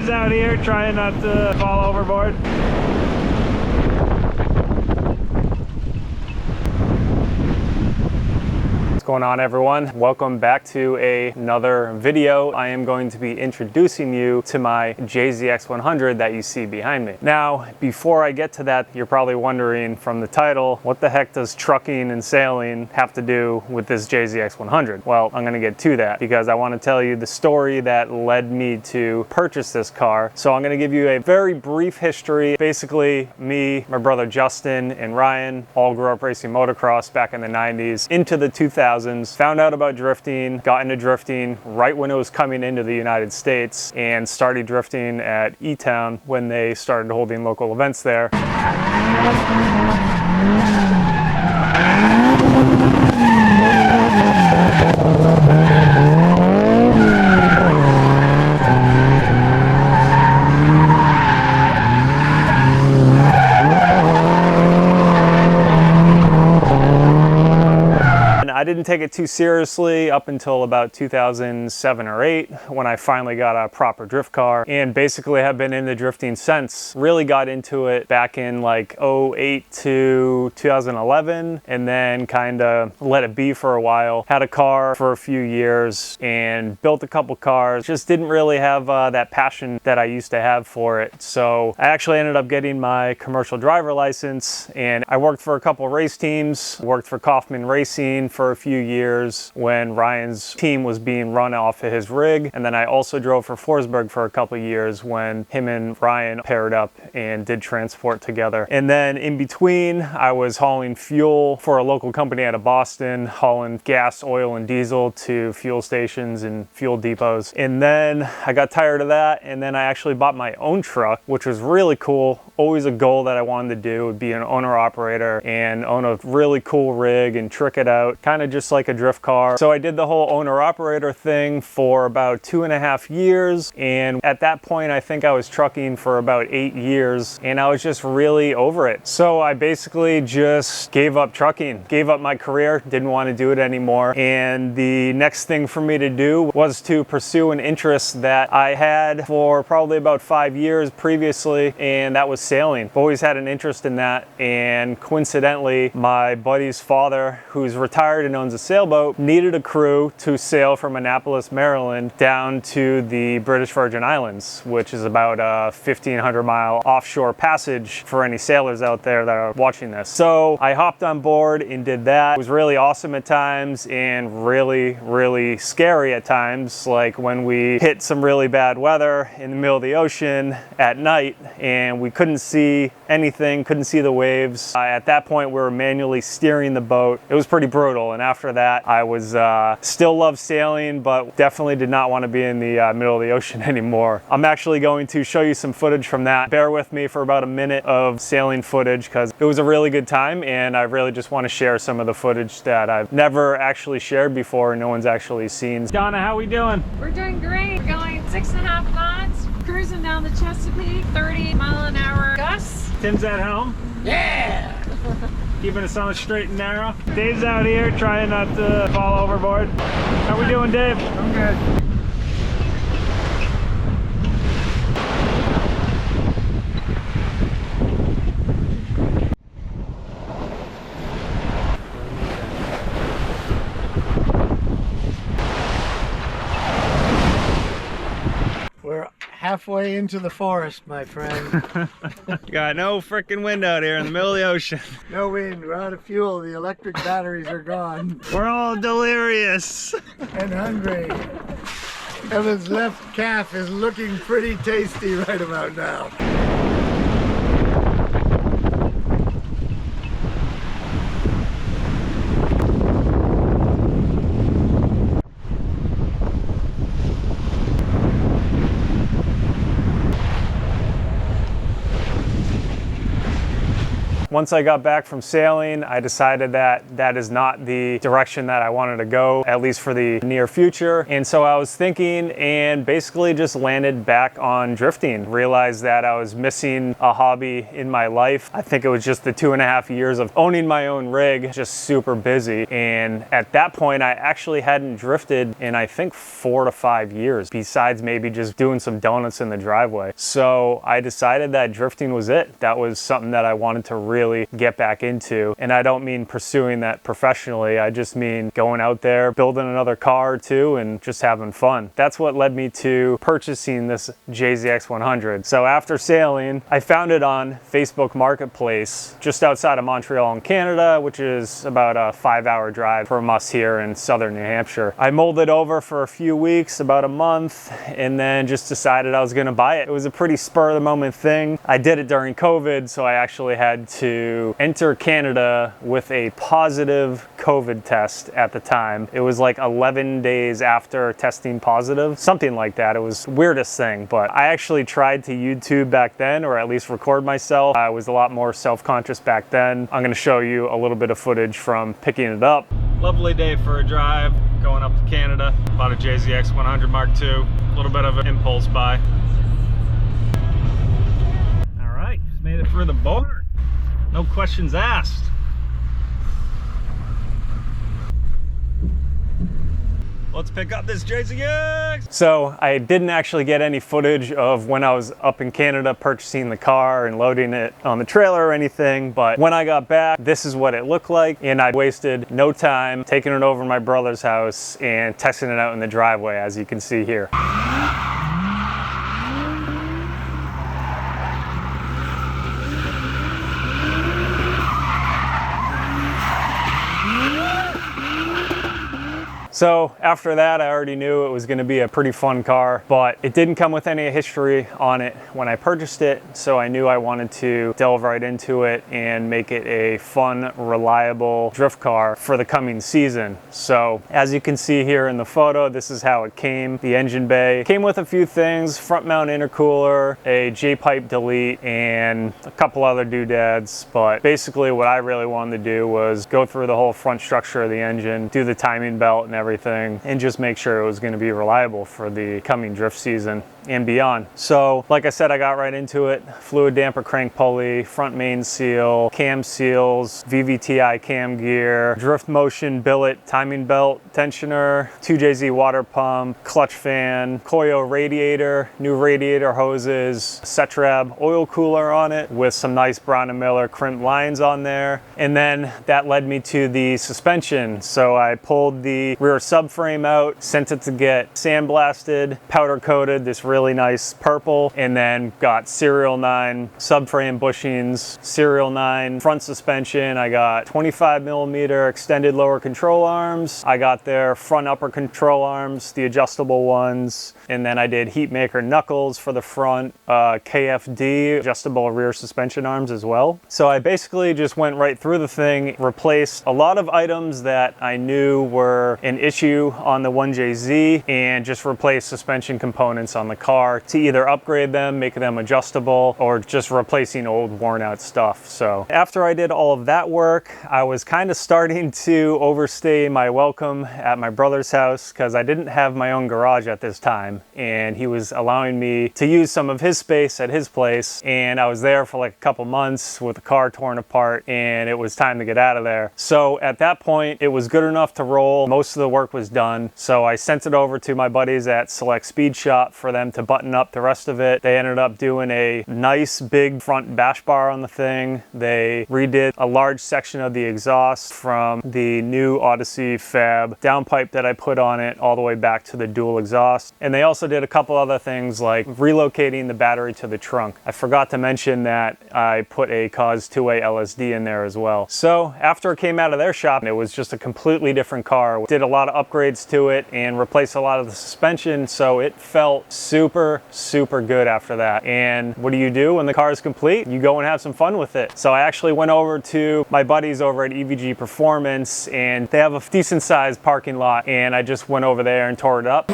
Dave's out here trying not to fall overboard. What's going on, everyone? Welcome back to another video. I am going to be introducing you to my JZX100 that you see behind me. Now, before I get to that, you're probably wondering from the title, what the heck does trucking and sailing have to do with this JZX100? Well, I'm going to get to that because I want to tell you the story that led me to purchase this car. So I'm going to give you a very brief history. Basically, me, my brother Justin, and Ryan all grew up racing motocross back in the 90s into the 2000s. Found out about drifting, got into drifting right when it was coming into the United States, and started drifting at E-Town when they started holding local events there. I didn't take it too seriously up until about 2007 or 8 when I finally got a proper drift car, and basically have been into drifting since. Really got into it back in like 08 to 2011 and then kind of let it be for a while. Had a car for a few years and built a couple cars. Just didn't really have that passion that I used to have for it. So I actually ended up getting my commercial driver license, and I worked for a couple race teams. Worked for Kaufman Racing for a few years when Ryan's team was being run off of his rig, and then I also drove for Forsberg for a couple years when him and Ryan paired up and did transport together. And then in between, I was hauling fuel for a local company out of Boston, hauling gas, oil, and diesel to fuel stations and fuel depots. And then I got tired of that, and then I actually bought my own truck, which was really cool. Always a goal that I wanted to do would be an owner-operator and own a really cool rig and trick it out, kind of just like a drift car. So I did the whole owner-operator thing for about 2.5 years, and at that point I think I was trucking for about 8 years, and I was just really over it. So I basically just gave up trucking, gave up my career, didn't want to do it anymore, and the next thing for me to do was to pursue an interest that I had for probably about 5 years previously, and that was sailing. I've always had an interest in that, and coincidentally my buddy's father, who's retired and owns a sailboat, needed a crew to sail from Annapolis, Maryland down to the British Virgin Islands, which is about a 1,500 mile offshore passage for any sailors out there that are watching this. So I hopped on board and did that. It was really awesome at times and really, really scary at times, like when we hit some really bad weather in the middle of the ocean at night and we couldn't see anything, couldn't see the waves. At that point, we were manually steering the boat. It was pretty brutal, and after that, I was still loved sailing, but definitely did not want to be in the middle of the ocean anymore. I'm actually going to show you some footage from that. Bear with me for about a minute of sailing footage because it was a really good time, and I really just want to share some of the footage that I've never actually shared before and no one's actually seen. Donna, how we doing? We're doing great. We're going 6.5 knots, cruising down the Chesapeake, 30-mile-an-hour gusts. Tim's at home. Yeah! Keeping us on the straight and narrow. Dave's out here trying not to fall overboard. How we doing, Dave? I'm good. We're halfway into the forest, my friend. Got no freaking wind out here in the middle of the ocean. No wind, we're out of fuel, the electric batteries are gone. We're all delirious. And hungry. Evan's left calf is looking pretty tasty right about now. Once I got back from sailing, I decided that that is not the direction that I wanted to go, at least for the near future. And so I was thinking and basically just landed back on drifting. Realized that I was missing a hobby in my life. I think it was just the 2.5 years of owning my own rig, just super busy. And at that point, I actually hadn't drifted in I think 4 to 5 years, besides maybe just doing some donuts in the driveway. So I decided that drifting was it. That was something that I wanted to really get back into. And I don't mean pursuing that professionally. I just mean going out there, building another car or two, and just having fun. That's what led me to purchasing this JZX100. So after sailing, I found it on Facebook Marketplace just outside of Montreal in Canada, which is about a 5-hour drive from us here in southern New Hampshire. I mulled it over for a few weeks, about a month, and then just decided I was gonna buy it. It was a pretty spur of the moment thing. I did it during COVID, so I actually had to enter Canada with a positive COVID test at the time. It was like 11 days after testing positive, something like that. It was the weirdest thing, but I actually tried to YouTube back then, or at least record myself. I was a lot more self-conscious back then. I'm gonna show you a little bit of footage from picking it up. Lovely day for a drive, going up to Canada. Bought a JZX100 Mark II, a little bit of an impulse buy. All right, just made it through the border. No questions asked. Let's pick up this JZX. So I didn't actually get any footage of when I was up in Canada purchasing the car and loading it on the trailer or anything, but when I got back, this is what it looked like, and I wasted no time taking it over to my brother's house and testing it out in the driveway, as you can see here. So after that, I already knew it was going to be a pretty fun car, but it didn't come with any history on it when I purchased it. So I knew I wanted to delve right into it and make it a fun, reliable drift car for the coming season. So as you can see here in the photo, this is how it came. The engine bay came with a few things: front mount intercooler, a J-pipe delete, and a couple other doodads. But basically what I really wanted to do was go through the whole front structure of the engine, do the timing belt and everything, and just make sure it was going to be reliable for the coming drift season and beyond. So like I said, I got right into it. Fluid damper crank pulley, front main seal, cam seals, VVTi cam gear, drift motion billet, timing belt tensioner, 2JZ water pump, clutch fan, Koyo radiator, new radiator hoses, Cetrab oil cooler on it with some nice Brown & Miller crimped lines on there. And then that led me to the suspension. So I pulled the rear subframe out, sent it to get sandblasted, powder coated, this really nice purple, and then got serial 9 subframe bushings, serial 9 front suspension. I got 25mm extended lower control arms. I got their front upper control arms, the adjustable ones, and then I did heat maker knuckles for the front, KFD adjustable rear suspension arms as well. So I basically just went right through the thing, replaced a lot of items that I knew were an issue on the 1JZ, and just replaced suspension components on the car to either upgrade them, make them adjustable, or just replacing old worn out stuff. So after I did all of that work, I was kind of starting to overstay my welcome at my brother's house because I didn't have my own garage at this time, and he was allowing me to use some of his space at his place, and I was there for like a couple months with the car torn apart, and it was time to get out of there. So at that point, it was good enough to roll. Most of the work was done, so I sent it over to my buddies at Select Speed Shop for them to button up the rest of it. They ended up doing a nice big front bash bar on the thing. They redid a large section of the exhaust from the new Odyssey Fab downpipe that I put on it all the way back to the dual exhaust. And they also did a couple other things like relocating the battery to the trunk. I forgot to mention that I put a Cause 2A LSD in there as well. So after it came out of their shop, it was just a completely different car. Did a lot of upgrades to it and replaced a lot of the suspension, so it felt super good after that. And what do when the car is complete? You go and have some fun with it. So I actually went over to my buddies over at EVG Performance, and they have a decent sized parking lot, and I just went over there and tore it up.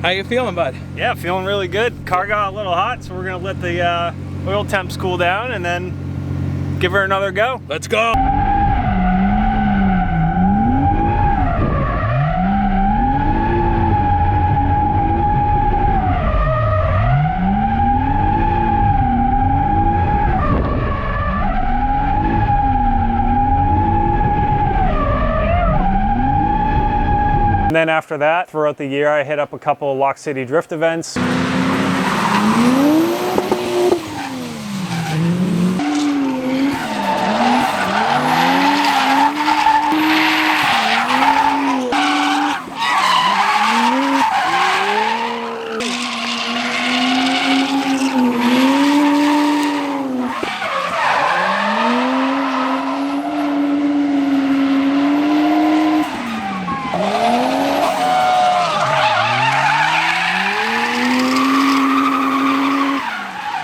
How you feeling, bud? Yeah, feeling really good. Car got a little hot, so we're gonna let the oil temps cool down and then give her another go. Let's go. And then after that, throughout the year, I hit up a couple of Lock City Drift events.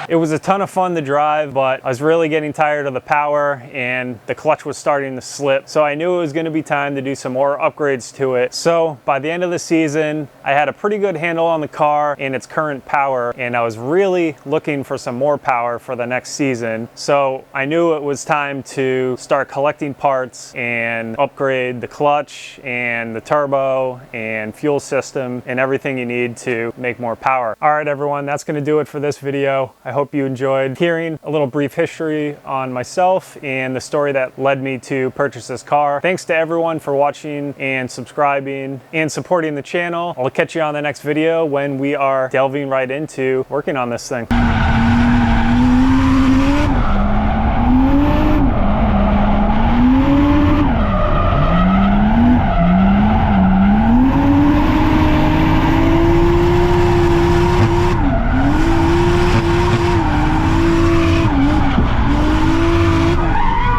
It was a ton of fun to drive, but I was really getting tired of the power and the clutch was starting to slip. So I knew it was going to be time to do some more upgrades to it. So by the end of the season, I had a pretty good handle on the car and its current power, and I was really looking for some more power for the next season. So I knew it was time to start collecting parts and upgrade the clutch and the turbo and fuel system and everything you need to make more power. All right, everyone, that's going to do it for this video. I hope you enjoyed hearing a little brief history on myself and the story that led me to purchase this car. Thanks to everyone for watching and subscribing and supporting the channel. I'll catch you on the next video when we are delving right into working on this thing.